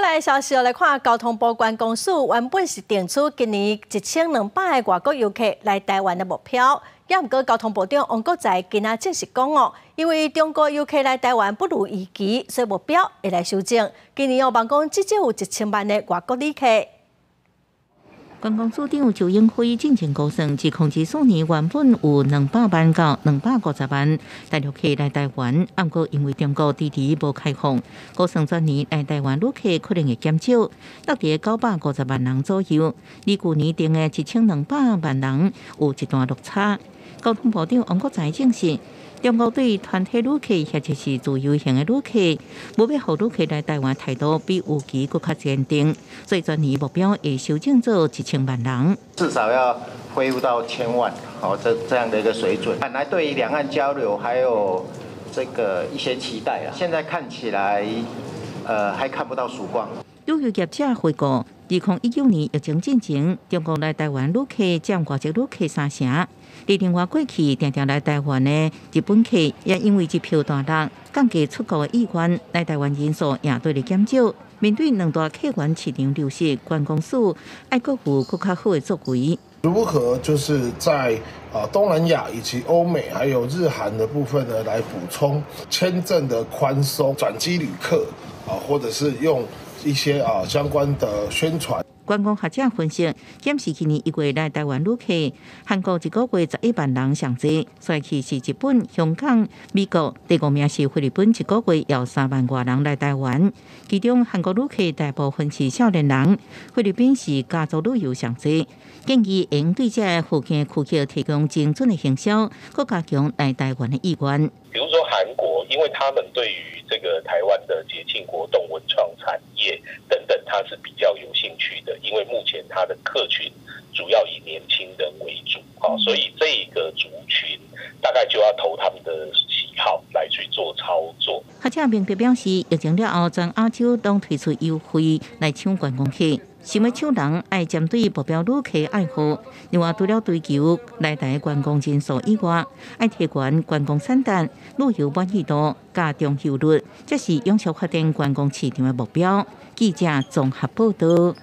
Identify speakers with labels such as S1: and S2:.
S1: 来消息来看，交通部观光署原本是定出今年1200个外国游客来台湾的目标，也毋过交通部长王国材今仔正式讲哦，因为中国游客来台湾不如预期，所以目标会来修正。今年望讲至少有1000万的外国旅客。
S2: 观光署长周永辉进前估算，自2014年原本有200万到250万大陆客来台湾，不过因为中国迟迟无开放，估算全年来台湾旅客可能会减少，落在950万人左右。离去年定的1200万人有一段落差。交通部长王国材证实。 中国对团体旅客或者是自由行的旅客，无要让旅客来台湾态度比预期更加坚定，所以全年目标会修正做1000万人，
S3: 至少要恢复到1000万，这样的一个水准。本来对于两岸交流还有这个一些期待啊，现在看起来还看不到曙光。
S2: 旅游业者回顾，2019年疫情进前，中国来台湾旅客占外籍旅客3成。 另外，过去常常来台湾的日本客，也因为机票大涨，降低出国的意愿，来台湾人数也对了减少。面对两大客源市场流失，观光署爱国有更加好的作为。
S4: 如何就是在东南亚以及欧美还有日韩的部分呢，来补充签证的宽松，转机旅客或者是用一些相关的宣传。
S2: 观光学者分析，检视去年1月来台湾旅客，韩国1个月11万人上济，衰去是日本、香港、美国，第5名是菲律宾，1个月要3万多人来台湾。其中韩国旅客大部分是少年人，菲律宾是家族旅游上济。建议应对这附近的区域提供精准的行销，更加强来台湾的意愿。
S5: 比如说韩国，因为他们对于这个台湾的节庆活动、文创产业等等，它是比较有兴趣的。因为目前它的客群主要以年轻人为主，所以这个族群大概就要投他们的喜好来去做操作。
S2: 学者明确表示，疫情了后，全亚洲都推出优惠来抢观光客。 想要抢人，爱针对目标旅客爱好。另外，除了追求来台观光人数以外，爱提悬观光产值、旅游满意度、加中效率，这是永续发展观光市场的目标。记者综合报道。